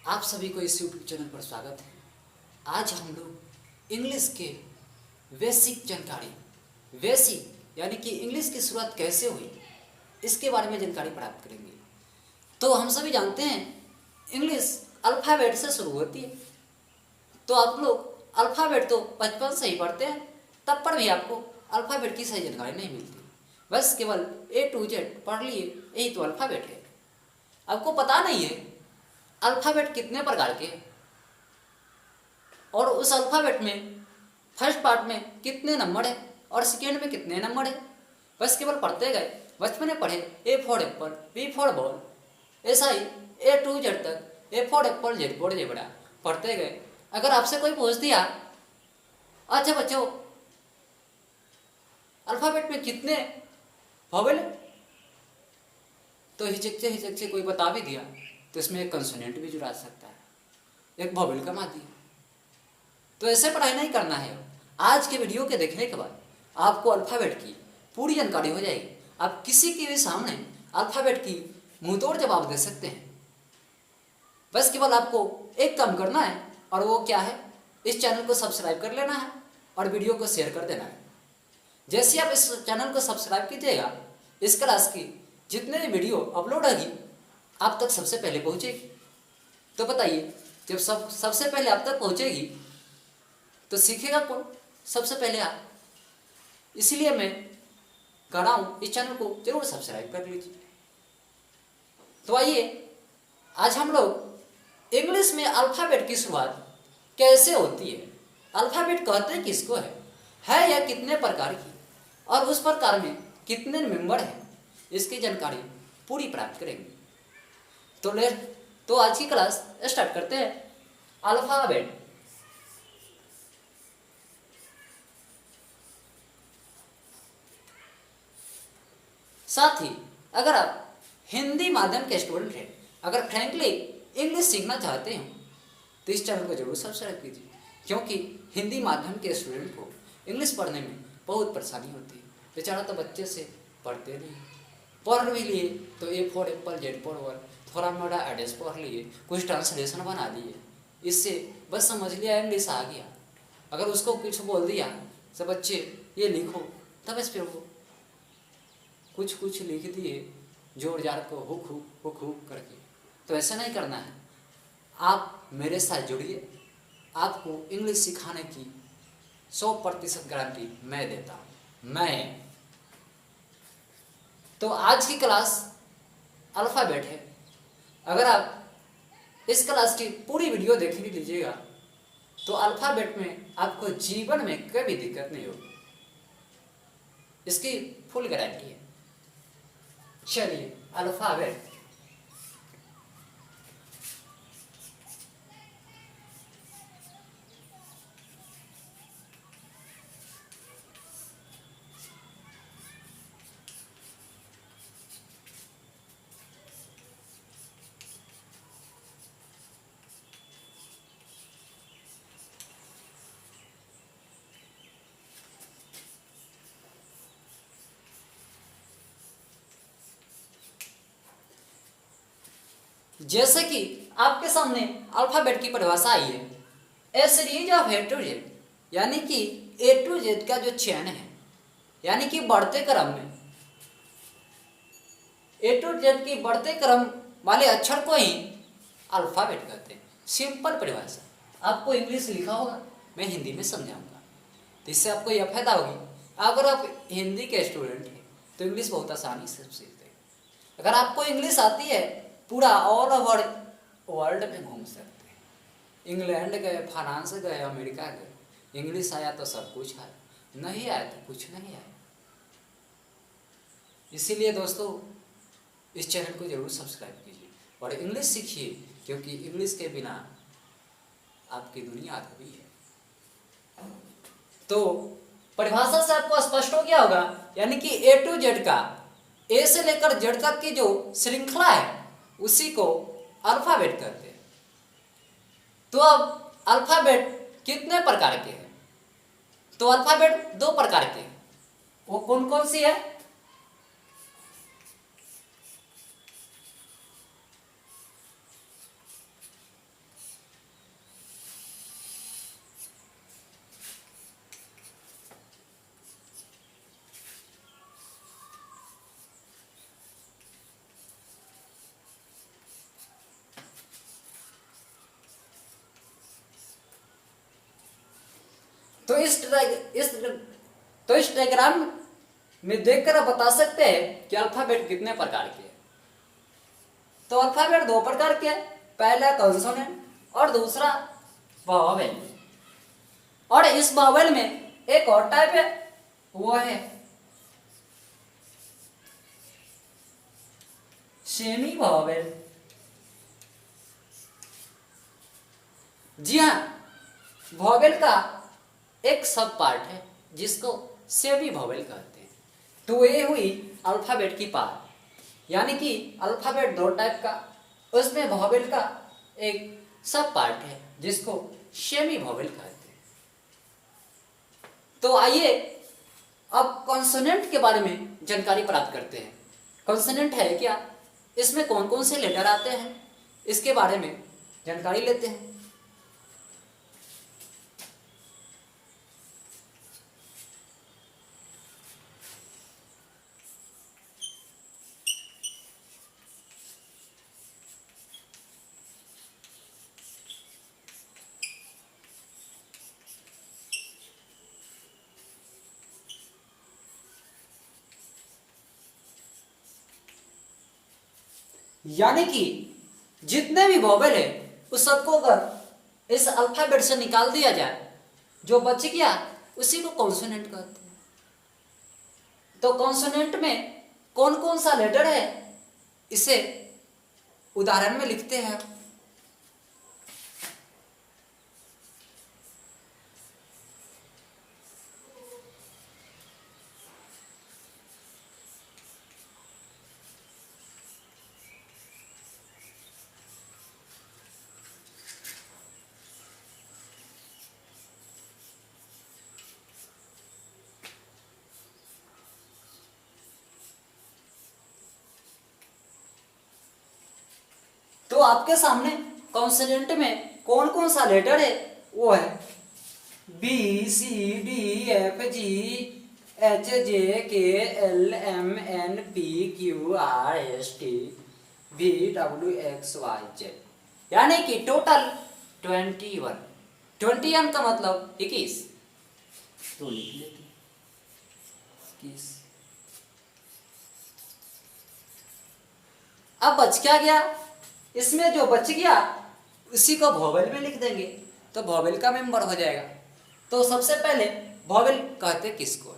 आप सभी को इस यूट्यूब चैनल पर स्वागत है। आज हम लोग इंग्लिश के बेसिक जानकारी, बेसिक यानी कि इंग्लिश की शुरुआत कैसे हुई, इसके बारे में जानकारी प्राप्त करेंगे। तो हम सभी जानते हैं इंग्लिश अल्फ़ाबेट से शुरू होती है। तो आप लोग अल्फ़ाबेट तो बचपन से ही पढ़ते हैं, तब पर भी आपको अल्फ़ाबेट की सही जानकारी नहीं मिलती। बस केवल A to Z पढ़ लिए, यही तो अल्फ़ाबेट है। आपको पता नहीं है अल्फ़ाबेट कितने प्रकार के हैं और उस अल्फ़ाबेट में फर्स्ट पार्ट में कितने नंबर है और सेकेंड में कितने नंबर है। बस केवल पढ़ते गए, बचपन में पढ़े A for Apple, B for ball, ऐसा ही A to Z तक A for Apple, Z for zebra पढ़ते गए। अगर आपसे कोई पूछ दिया, अच्छा बच्चों अल्फ़ाबेट में कितने वोवेल, तो हिचक से कोई बता भी दिया तो इसमें एक कंसोनेंट भी जुड़ा सकता है, एक वोवेल का माध्यम। तो ऐसे पढ़ाई नहीं करना है। आज के वीडियो के देखने के बाद आपको अल्फ़ाबेट की पूरी जानकारी हो जाएगी। आप किसी के भी सामने अल्फ़ाबेट की मुंहतोड़ जवाब दे सकते हैं। बस केवल आपको एक काम करना है, और वो क्या है, इस चैनल को सब्सक्राइब कर लेना है और वीडियो को शेयर कर देना है। जैसे आप इस चैनल को सब्सक्राइब कीजिएगा, इस क्लास की जितने भी वीडियो अपलोड होगी आप तक सबसे पहले पहुंचेगी। तो बताइए, जब सबसे पहले आप तक पहुंचेगी तो सीखेगा कौन? सबसे पहले आप। इसीलिए मैं कह रहा हूँ इस चैनल को जरूर सब्सक्राइब कर लीजिए। तो आइए आज हम लोग इंग्लिश में अल्फ़ाबेट की शुरुआत कैसे होती है, अल्फ़ाबेट कहते किसको है या कितने प्रकार की, और उस प्रकार में कितने मेंबर हैं, इसकी जानकारी पूरी प्राप्त करेंगे। तो आज की क्लास स्टार्ट करते हैं। अल्फ़ाबेट। साथ ही अगर आप हिंदी माध्यम के स्टूडेंट हैं, अगर फ्रेंकली इंग्लिश सीखना चाहते हैं तो इस चैनल को जरूर सब्सक्राइब कीजिए, क्योंकि हिंदी माध्यम के स्टूडेंट को इंग्लिश पढ़ने में बहुत परेशानी होती है। बेचारा तो बच्चे से पढ़ते नहीं, पढ़ भी लिए तो A for Apple, Z for ball, थोड़ा मोड़ा एड्रेस पढ़ लिए, कुछ ट्रांसलेशन बना दिए, इससे बस समझ लिया इंग्लिश आ गया। अगर उसको कुछ बोल दिया सब बच्चे ये लिखो, तब इस पर वो कुछ लिख दिए जोड़ जाड़ को हुक करके। तो ऐसा नहीं करना है। आप मेरे साथ जुड़िए, आपको इंग्लिश सिखाने की 100% गारंटी मैं देता हूँ। तो आज की क्लास अल्फ़ाबेट है। अगर आप इस क्लास की पूरी वीडियो देख लीजिएगा तो अल्फ़ाबेट में आपको जीवन में कभी दिक्कत नहीं होगी, इसकी फुल गारंटी है। चलिए अल्फ़ाबेट। जैसे कि आपके सामने अल्फ़ाबेट की परिभाषा आई है, a series of A to Z, यानी कि A to Z का जो चयन है, यानी कि बढ़ते क्रम में A to Z की बढ़ते क्रम वाले अक्षर को ही अल्फ़ाबेट कहते हैं। सिंपल परिभाषा। आपको इंग्लिश लिखा होगा, मैं हिंदी में समझाऊंगा, तो इससे आपको यह फायदा होगी। अगर आप हिंदी के स्टूडेंट हैं तो इंग्लिश बहुत आसानी से सीखते हैं। अगर आपको इंग्लिश आती है, पूरा ऑल ओवर वर्ल्ड में घूम सकते हैं। इंग्लैंड गए, फ्रांस गए, अमेरिका गए, इंग्लिश आया तो सब कुछ आया, नहीं आया तो कुछ नहीं आया। इसीलिए दोस्तों इस चैनल को जरूर सब्सक्राइब कीजिए और इंग्लिश सीखिए, क्योंकि इंग्लिश के बिना आपकी दुनिया अधूरी है। तो परिभाषा से आपको स्पष्ट हो गया होगा, यानी कि A to Z का, A से लेकर Z तक की जो श्रृंखला है उसी को अल्फ़ाबेट कहते हैं। तो अब अल्फ़ाबेट कितने प्रकार के हैं? तो अल्फ़ाबेट 2 प्रकार के हैं। वो कौन कौन सी है? इस डायग्राम में देखकर आप बता सकते हैं कि अल्फाबेट कितने प्रकार के हैं। तो अल्फाबेट दो प्रकार के हैं, पहला कॉन्सोनेंट और दूसरा वॉवेल। और इस वॉवेल में एक और टाइप है, वो है सेमी वॉवेल। जी हाँ, वॉवेल का एक सब पार्ट है जिसको सेमी वॉवेल कहते हैं। तो ये हुई अल्फाबेट की पार्ट, यानी कि अल्फाबेट दो टाइप का, उसमें वॉवेल का एक सब पार्ट है जिसको सेमी वॉवेल कहते हैं। तो आइए अब कॉन्सोनेंट के बारे में जानकारी प्राप्त करते हैं। कॉन्सोनेंट है क्या, इसमें कौन कौन से लेटर आते हैं, इसके बारे में जानकारी लेते हैं। यानी कि जितने भी वॉवेल है उस सबको अगर इस अल्फाबेट से निकाल दिया जाए, जो बच गया उसी को कॉन्सोनेंट कहते हैं। तो कॉन्सोनेंट में कौन कौन सा लेटर है, इसे उदाहरण में लिखते हैं। तो आपके सामने कॉन्सोनेंट में कौन कौन सा लेटर है, वो है B C D F G H J K L M N P Q R S T V W X Y Z, यानी कि टोटल 21। 21 का मतलब 21, तो लिख लेते 21। अब बच क्या गया, इसमें जो बच गया उसी को वॉवेल में लिख देंगे, तो वॉवेल का मेंबर हो जाएगा। तो सबसे पहले वॉवेल कहते किसको है?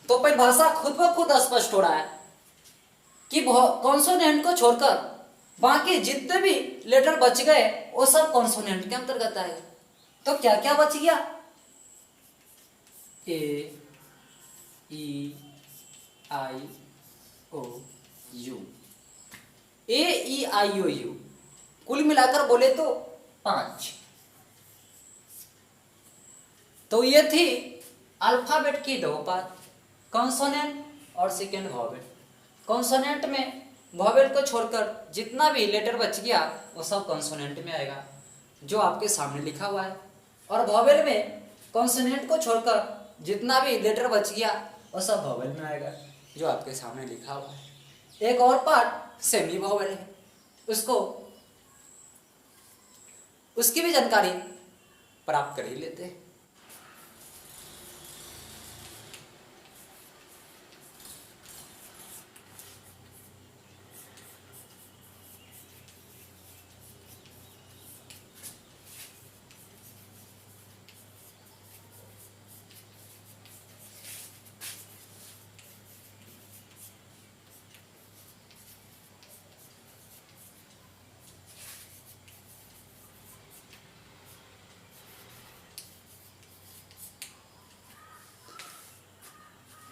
तो परिभाषा खुद ब खुद स्पष्ट हो रहा है कि कॉन्सोनेंट को छोड़कर बाकी जितने भी लेटर बच गए वो सब कॉन्सोनेंट के अंतर्गत आएगा। तो क्या क्या बच गया? ए ई आई ओ you, A E I O you, कुल मिलाकर बोले तो 5। तो ये थी अल्फाबेट की दो पार्ट, कॉन्सोनेंट और सेकेंड वॉवेल। कॉन्सोनेंट में वॉवेल को छोड़कर जितना भी लेटर बच गया वो सब कॉन्सोनेंट में आएगा, जो आपके सामने लिखा हुआ है। और वॉवेल में कॉन्सोनेंट को छोड़कर जितना भी लेटर बच गया वो सब वॉवेल में आएगा, जो आपके सामने लिखा हुआ है। एक और पार्ट सेमी वॉवेल है, उसकी भी जानकारी प्राप्त कर ही लेते हैं।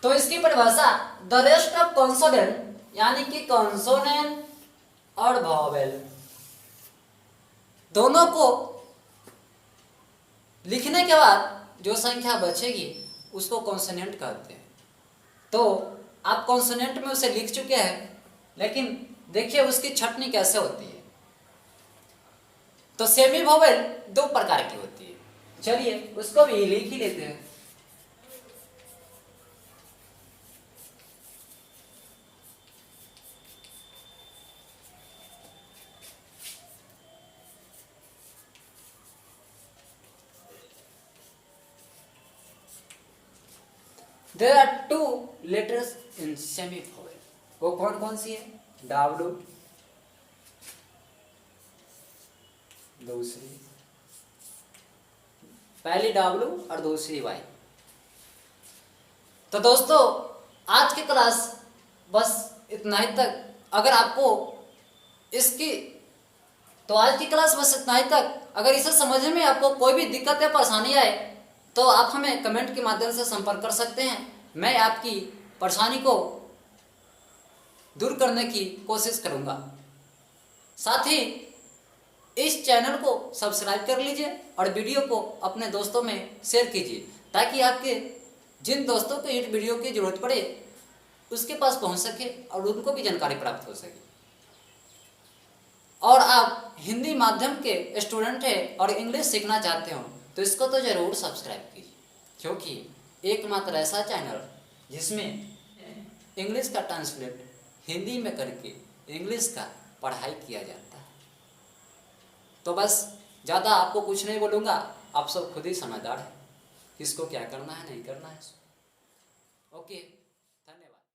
तो इसकी परिभाषा द रेस्ट ऑफ कॉन्सोनेंट, यानी कि कॉन्सोनेंट और वॉवेल दोनों को लिखने के बाद जो संख्या बचेगी उसको कॉन्सोनेंट कहते हैं। तो आप कॉन्सोनेंट में उसे लिख चुके हैं, लेकिन देखिए उसकी छटनी कैसे होती है। तो सेमी वोवेल दो प्रकार की होती है, चलिए उसको भी लिख ही लेते हैं। There are two letters in semi vowel. वो कौन कौन सी है? W, दूसरी, पहली W और दूसरी Y। तो दोस्तों आज की क्लास बस इतना ही तक। अगर आपको इसकी तो आज की क्लास बस इतना ही तक। अगर इसे समझने में आपको कोई भी दिक्कत या परेशानी आए तो आप हमें कमेंट के माध्यम से संपर्क कर सकते हैं। मैं आपकी परेशानी को दूर करने की कोशिश करूंगा। साथ ही इस चैनल को सब्सक्राइब कर लीजिए और वीडियो को अपने दोस्तों में शेयर कीजिए, ताकि आपके जिन दोस्तों को इस वीडियो की जरूरत पड़े उसके पास पहुंच सके और उनको भी जानकारी प्राप्त हो सके। और आप हिंदी माध्यम के स्टूडेंट हैं और इंग्लिश सीखना चाहते हो तो इसको तो ज़रूर सब्सक्राइब कीजिए, क्योंकि एकमात्र ऐसा चैनल जिसमें इंग्लिश का ट्रांसलेट हिंदी में करके इंग्लिश का पढ़ाई किया जाता है। तो बस ज़्यादा आपको कुछ नहीं बोलूँगा, आप सब खुद ही समझदार हैं किसको क्या करना है नहीं करना है। ओके।